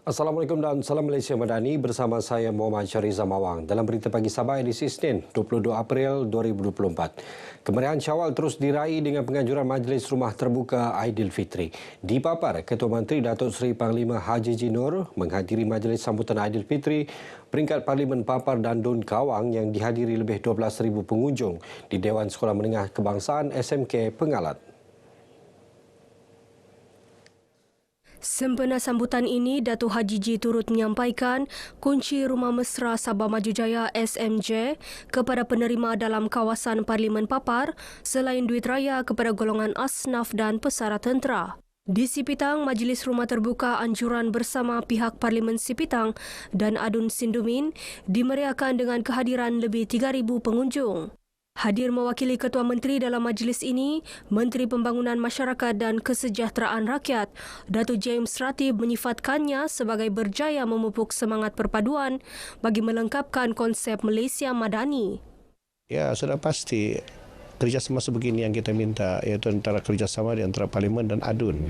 Assalamualaikum dan salam Malaysia Madani, bersama saya Muhammad Syariza Mawang. Dalam berita pagi Sabah edisi Isnin 22 April 2024. Kemeriahan Syawal terus diraih dengan penganjuran Majlis Rumah Terbuka Aidilfitri. Di Papar, Ketua Menteri Datuk Seri Panglima Haji Jinur menghadiri Majlis Sambutan Aidilfitri peringkat Parlimen Papar dan Dun Kawang yang dihadiri lebih 12,000 pengunjung di Dewan Sekolah Menengah Kebangsaan SMK Pengalat. Sempena sambutan ini, Datuk Haji Ji turut menyampaikan kunci Rumah Mesra Sabah Maju Jaya SMJ kepada penerima dalam kawasan Parlimen Papar selain duit raya kepada golongan asnaf dan pesara tentera. Di Sipitang, Majlis Rumah Terbuka Anjuran bersama pihak Parlimen Sipitang dan Adun Sindumin dimeriahkan dengan kehadiran lebih 3,000 pengunjung. Hadir mewakili Ketua Menteri dalam majlis ini, Menteri Pembangunan Masyarakat dan Kesejahteraan Rakyat, Datuk James Ratib menyifatkannya sebagai berjaya memupuk semangat perpaduan bagi melengkapkan konsep Malaysia Madani. Ya, sudah pasti kerjasama sebegini yang kita minta, iaitu antara kerjasama di antara Parlimen dan ADUN.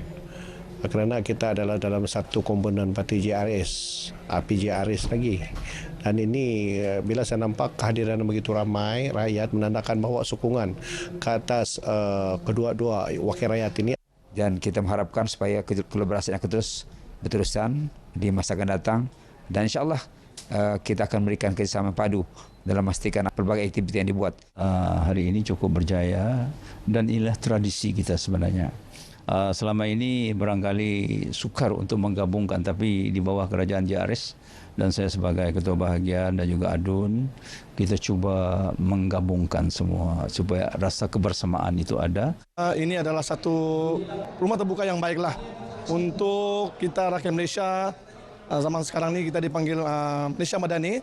Kerana kita adalah dalam satu komponen parti JRS, PJRS lagi. Dan ini bila saya nampak kehadiran begitu ramai rakyat menandakan bahawa sokongan ke atas kedua-dua wakil rakyat ini. Dan kita mengharapkan supaya kolaborasi akan terus berterusan di masa akan datang. Dan insyaAllah kita akan memberikan kerjasama padu dalam memastikan pelbagai aktiviti yang dibuat. Hari ini cukup berjaya dan inilah tradisi kita sebenarnya. Selama ini barangkali sukar untuk menggabungkan, tapi di bawah kerajaan JRS dan saya sebagai Ketua Bahagian dan juga ADUN, kita cuba menggabungkan semua supaya rasa kebersamaan itu ada. Ini adalah satu rumah terbuka yang baiklah untuk kita rakyat Malaysia. Zaman sekarang ini kita dipanggil Malaysia Madani.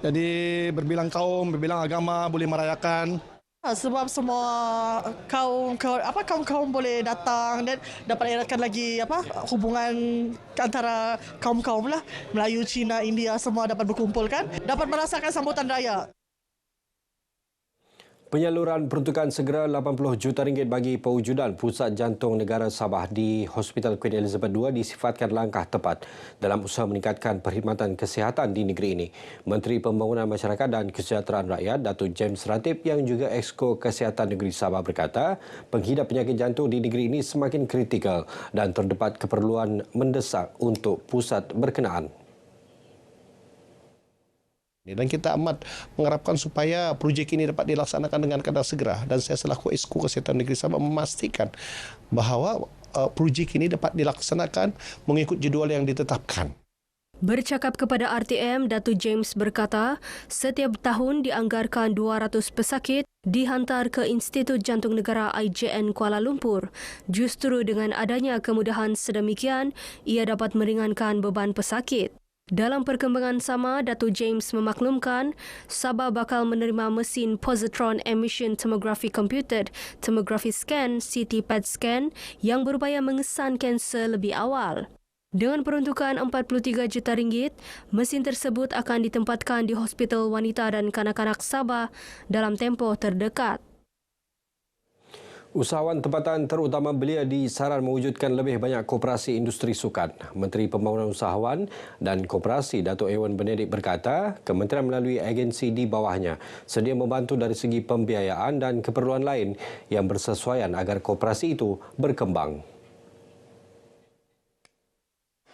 Jadi berbilang kaum, berbilang agama boleh merayakan. Sebab semua kaum boleh datang dan dapat eratkan lagi hubungan antara kaum-kaum lah. Melayu, Cina, India semua dapat berkumpul kan, dapat merasakan sambutan raya. Penyaluran peruntukan segera RM80 juta bagi pewujudan Pusat Jantung Negara Sabah di Hospital Queen Elizabeth II disifatkan langkah tepat dalam usaha meningkatkan perkhidmatan kesihatan di negeri ini. Menteri Pembangunan Masyarakat dan Kesejahteraan Rakyat Datuk James Ratib yang juga Exco Kesihatan Negeri Sabah berkata, penghidap penyakit jantung di negeri ini semakin kritikal dan terdapat keperluan mendesak untuk pusat berkenaan. Dan kita amat mengharapkan supaya projek ini dapat dilaksanakan dengan kadar segera. Dan saya selaku Exco Kesihatan Negeri Sabah memastikan bahawa projek ini dapat dilaksanakan mengikut jadual yang ditetapkan. Bercakap kepada RTM, Datuk James berkata, setiap tahun dianggarkan 200 pesakit dihantar ke Institut Jantung Negara IJN Kuala Lumpur. Justru dengan adanya kemudahan sedemikian, ia dapat meringankan beban pesakit. Dalam perkembangan sama, Datuk James memaklumkan Sabah bakal menerima mesin Positron Emission Tomography Computed Tomography Scan CT PET Scan yang berupaya mengesan kanser lebih awal. Dengan peruntukan RM43 juta, mesin tersebut akan ditempatkan di Hospital Wanita dan Kanak-kanak Sabah dalam tempoh terdekat. Usahawan tempatan terutama belia disaran mewujudkan lebih banyak koperasi industri sukan. Menteri Pembangunan Usahawan dan Koperasi Datuk Ewan Benedik berkata, kementerian melalui agensi di bawahnya sedia membantu dari segi pembiayaan dan keperluan lain yang bersesuaian agar koperasi itu berkembang.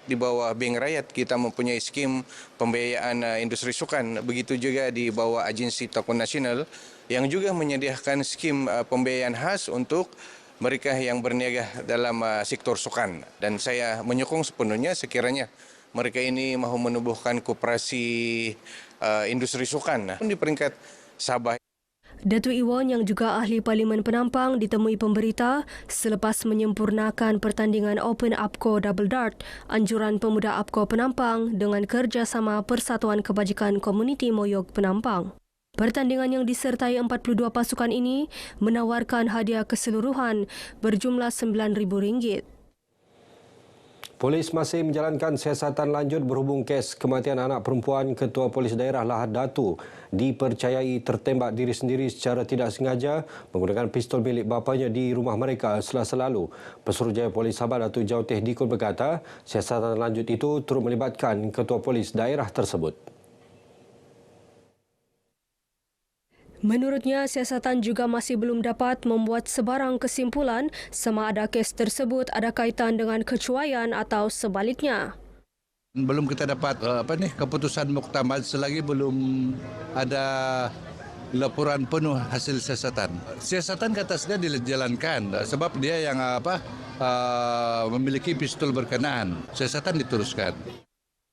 Di bawah Bank Rakyat kita mempunyai skim pembiayaan industri sukan. Begitu juga di bawah Agensi Tokoh Nasional yang juga menyediakan skim pembiayaan khas untuk mereka yang berniaga dalam sektor sukan. Dan saya menyokong sepenuhnya sekiranya mereka ini mahu menubuhkan koperasi industri sukan di peringkat Sabah. Datuk Iwan yang juga ahli Parlimen Penampang ditemui pemberita selepas menyempurnakan pertandingan Open APCO Double Dart Anjuran Pemuda APCO Penampang dengan kerjasama Persatuan Kebajikan Komuniti Moyog Penampang. Pertandingan yang disertai 42 pasukan ini menawarkan hadiah keseluruhan berjumlah RM9,000. Polis masih menjalankan siasatan lanjut berhubung kes kematian anak perempuan Ketua Polis Daerah Lahad Datu dipercayai tertembak diri sendiri secara tidak sengaja menggunakan pistol milik bapanya di rumah mereka Selasa lalu. Pesuruhjaya Polis Sabah Datuk Jauteh Dikun berkata, siasatan lanjut itu turut melibatkan Ketua Polis Daerah tersebut. Menurutnya, siasatan juga masih belum dapat membuat sebarang kesimpulan sama ada kes tersebut ada kaitan dengan kecuaian atau sebaliknya. Belum kita dapat keputusan muktamad selagi belum ada laporan penuh hasil siasatan. Siasatan kata saya dijalankan sebab dia yang memiliki pistol berkenaan. Siasatan diteruskan.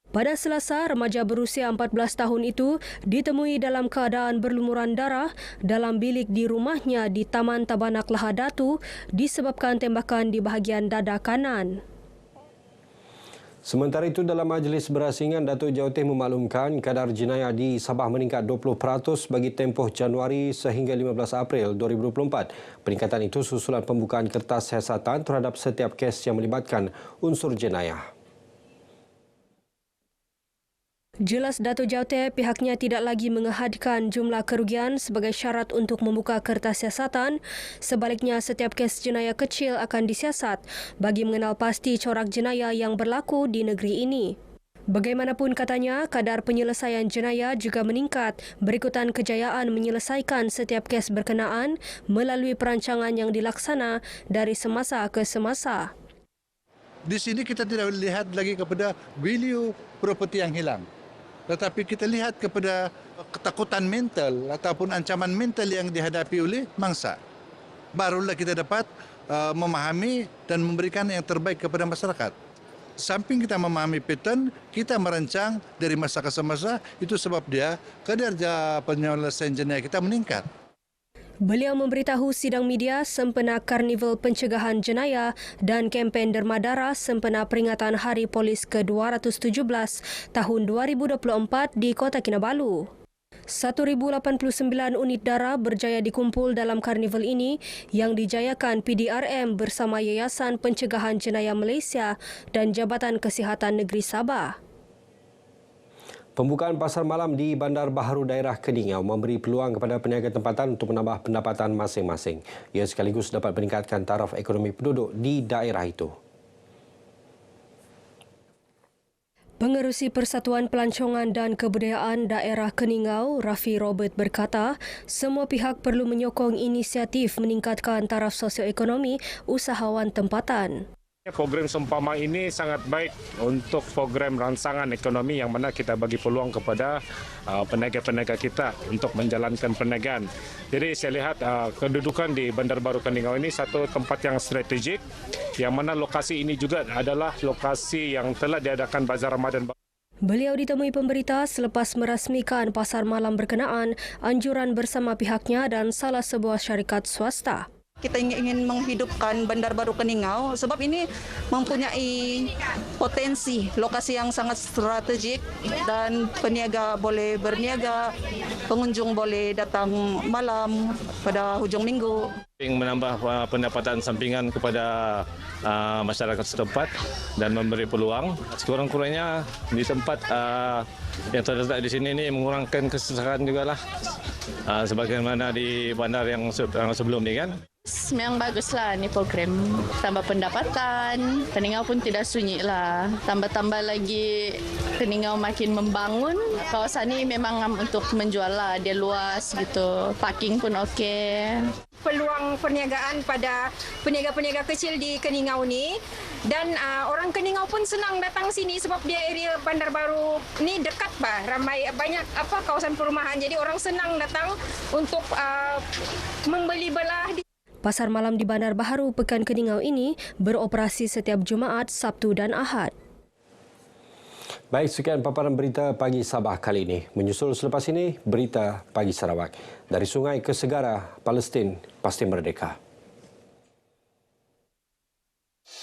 Pada Selasa, remaja berusia 14 tahun itu ditemui dalam keadaan berlumuran darah dalam bilik di rumahnya di Taman Tabanak Lahad Datu disebabkan tembakan di bahagian dada kanan. Sementara itu, dalam majlis berasingan, Datuk Jauteh memaklumkan kadar jenayah di Sabah meningkat 20% bagi tempoh Januari sehingga 15 April 2024. Peningkatan itu susulan pembukaan kertas siasatan terhadap setiap kes yang melibatkan unsur jenayah. Jelas Datuk Jauteh pihaknya tidak lagi mengehadkan jumlah kerugian sebagai syarat untuk membuka kertas siasatan. Sebaliknya, setiap kes jenayah kecil akan disiasat bagi mengenal pasti corak jenayah yang berlaku di negeri ini. Bagaimanapun katanya, kadar penyelesaian jenayah juga meningkat berikutan kejayaan menyelesaikan setiap kes berkenaan melalui perancangan yang dilaksana dari semasa ke semasa. Di sini kita tidak lihat lagi kepada value properti yang hilang. Tetapi kita lihat kepada ketakutan mental ataupun ancaman mental yang dihadapi oleh mangsa. Barulah kita dapat memahami dan memberikan yang terbaik kepada masyarakat. Samping kita memahami pattern, kita merancang dari masa ke semasa, itu sebab dia kadar penyelesaian jenayah kita meningkat. Beliau memberitahu sidang media sempena Karnival Pencegahan Jenayah dan kempen Derma Darah sempena peringatan Hari Polis ke-217 tahun 2024 di Kota Kinabalu. 1,089 unit darah berjaya dikumpul dalam karnival ini yang dijayakan PDRM bersama Yayasan Pencegahan Jenayah Malaysia dan Jabatan Kesihatan Negeri Sabah. Pembukaan pasar malam di Bandar Baharu Daerah Keningau memberi peluang kepada peniaga tempatan untuk menambah pendapatan masing-masing. Ia sekaligus dapat meningkatkan taraf ekonomi penduduk di daerah itu. Pengerusi Persatuan Pelancongan dan Kebudayaan Daerah Keningau, Rafi Robert berkata, semua pihak perlu menyokong inisiatif meningkatkan taraf sosioekonomi usahawan tempatan. Program seumpama ini sangat baik untuk program rangsangan ekonomi yang mana kita bagi peluang kepada peniaga-peniaga kita untuk menjalankan perniagaan. Jadi saya lihat kedudukan di Bandar Baru Keningau ini satu tempat yang strategik yang mana lokasi ini juga adalah lokasi yang telah diadakan Bazar Ramadan. Beliau ditemui pemberita selepas merasmikan pasar malam berkenaan anjuran bersama pihaknya dan salah sebuah syarikat swasta. Kita ingin menghidupkan Bandar Baru Keningau sebab ini mempunyai potensi lokasi yang sangat strategik dan peniaga boleh berniaga, pengunjung boleh datang malam pada hujung minggu. Menambah pendapatan sampingan kepada masyarakat setempat dan memberi peluang. Sekurang-kurangnya di tempat yang terletak di sini ini mengurangkan kesusahan juga lah. Sebagaimana di bandar yang sebelum ini kan. Memang baguslah ni program. Tambah pendapatan, Keningau pun tidak sunyi lah. Tambah-tambah lagi Keningau makin membangun. Kawasan ni memang untuk menjual lah, dia luas gitu. Parking pun okey. Peluang perniagaan pada peniaga-peniaga kecil di Keningau ni dan orang Keningau pun senang datang sini sebab dia area Bandar Baru ni dekat ramai banyak kawasan perumahan, jadi orang senang datang untuk membeli belah. Pasar malam di Bandar Baharu Pekan Keningau ini beroperasi setiap Jumaat, Sabtu dan Ahad. Baik, sekian paparan berita pagi Sabah kali ini. Menyusul selepas ini, berita pagi Sarawak. Dari sungai ke segara, Palestin pasti merdeka.